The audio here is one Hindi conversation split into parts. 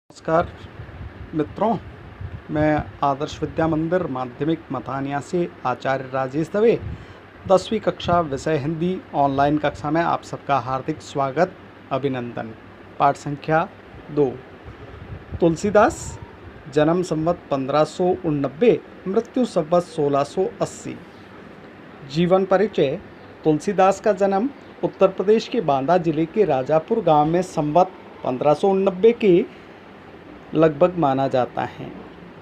नमस्कार मित्रों, मैं आदर्श विद्या मंदिर माध्यमिक मथानिया से आचार्य राजेश दवे 10वीं कक्षा विषय हिंदी ऑनलाइन कक्षा में आप सबका हार्दिक स्वागत अभिनंदन। पाठ संख्या 2। तुलसीदास, जन्म संवत 1589, मृत्यु संवत 1680। जीवन परिचय। तुलसीदास का जन्म उत्तर प्रदेश के बांदा जिले के राजापुर गांव में संवत 1589 के लगभग माना जाता है।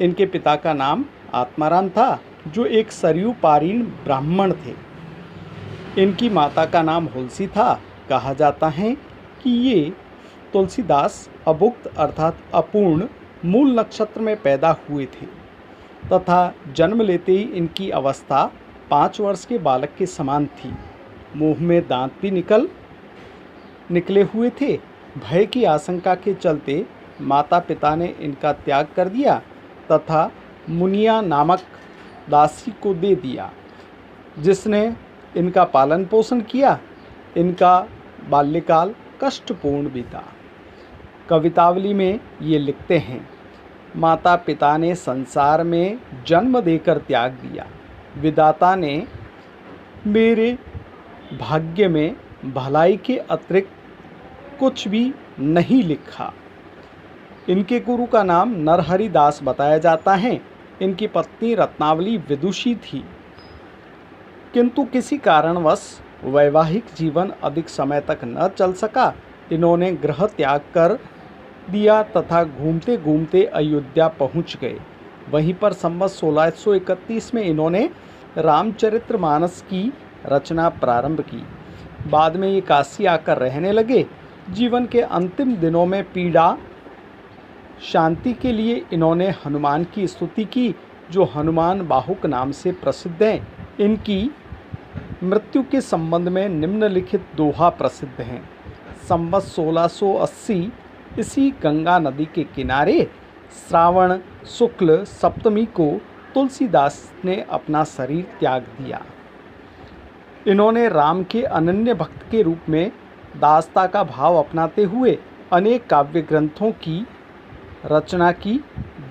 इनके पिता का नाम आत्माराम था, जो एक सरयू पारीण ब्राह्मण थे। इनकी माता का नाम हुलसी था। कहा जाता है कि ये तुलसीदास अभुक्त अर्थात अपूर्ण मूल नक्षत्र में पैदा हुए थे तथा जन्म लेते ही इनकी अवस्था 5 वर्ष के बालक के समान थी। मुंह में दांत भी निकले हुए थे। भय की आशंका के चलते माता पिता ने इनका त्याग कर दिया तथा मुनिया नामक दासी को दे दिया, जिसने इनका पालन पोषण किया। इनका बाल्यकाल कष्टपूर्ण बीता। कवितावली में ये लिखते हैं, माता पिता ने संसार में जन्म देकर त्याग दिया। विधाता ने मेरे भाग्य में भलाई के अतिरिक्त कुछ भी नहीं लिखा। इनके गुरु का नाम नरहरि दास बताया जाता है। इनकी पत्नी रत्नावली विदुषी थी, किंतु किसी कारणवश वैवाहिक जीवन अधिक समय तक न चल सका। इन्होंने गृह त्याग कर दिया तथा घूमते घूमते अयोध्या पहुंच गए। वहीं पर संवत 1631 में इन्होंने रामचरितमानस की रचना प्रारंभ की। बाद में ये काशी आकर रहने लगे। जीवन के अंतिम दिनों में पीड़ा शांति के लिए इन्होंने हनुमान की स्तुति की, जो हनुमान बाहुक नाम से प्रसिद्ध हैं। इनकी मृत्यु के संबंध में निम्नलिखित दोहा प्रसिद्ध हैं। संवत 1680 इसी गंगा नदी के किनारे श्रावण शुक्ल सप्तमी को तुलसीदास ने अपना शरीर त्याग दिया। इन्होंने राम के अनन्य भक्त के रूप में दासता का भाव अपनाते हुए अनेक काव्य ग्रंथों की रचना की,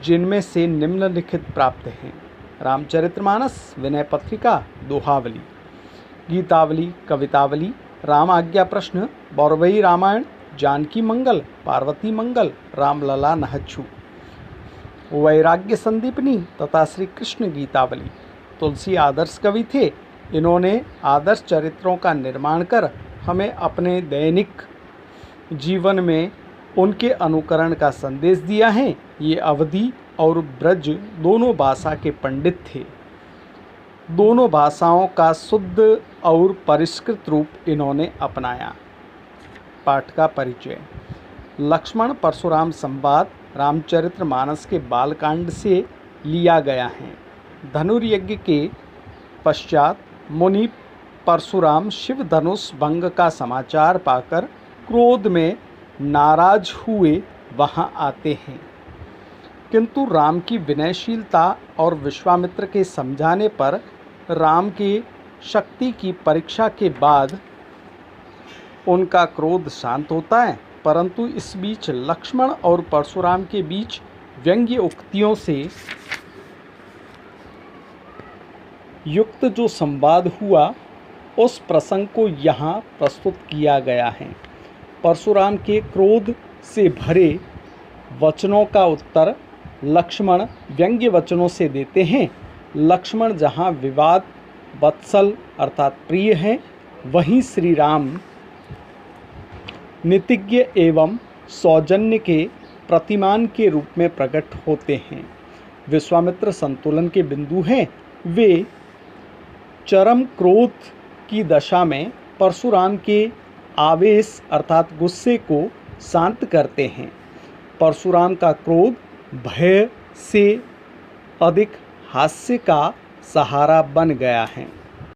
जिनमें से निम्नलिखित प्राप्त हैं: रामचरितमानस, विनय पत्रिका, दोहावली, गीतावली, कवितावली, राम आज्ञा प्रश्न, बौरवई रामायण, जानकी मंगल, पार्वती मंगल, रामलला नहच्छु, वैराग्य संदीपनी तथा श्री कृष्ण गीतावली। तुलसी आदर्श कवि थे। इन्होंने आदर्श चरित्रों का निर्माण कर हमें अपने दैनिक जीवन में उनके अनुकरण का संदेश दिया है। ये अवधी और ब्रज दोनों भाषा के पंडित थे। दोनों भाषाओं का शुद्ध और परिष्कृत रूप इन्होंने अपनाया। पाठ का परिचय। लक्ष्मण परशुराम संवाद रामचरितमानस के बालकांड से लिया गया है। धनुर्यज्ञ के पश्चात मुनि परशुराम शिव धनुष भंग का समाचार पाकर क्रोध में नाराज हुए वहां आते हैं, किंतु राम की विनयशीलता और विश्वामित्र के समझाने पर राम की शक्ति की परीक्षा के बाद उनका क्रोध शांत होता है। परंतु इस बीच लक्ष्मण और परशुराम के बीच व्यंग्य उक्तियों से युक्त जो संवाद हुआ, उस प्रसंग को यहाँ प्रस्तुत किया गया है। परशुराम के क्रोध से भरे वचनों का उत्तर लक्ष्मण व्यंग्य वचनों से देते हैं। लक्ष्मण जहाँ विवाद वत्सल अर्थात प्रिय हैं, वहीं श्री राम नीतिज्ञ एवं सौजन्य के प्रतिमान के रूप में प्रकट होते हैं। विश्वामित्र संतुलन के बिंदु हैं। वे चरम क्रोध की दशा में परशुराम के आवेश अर्थात गुस्से को शांत करते हैं। परशुराम का क्रोध भय से अधिक हास्य का सहारा बन गया है।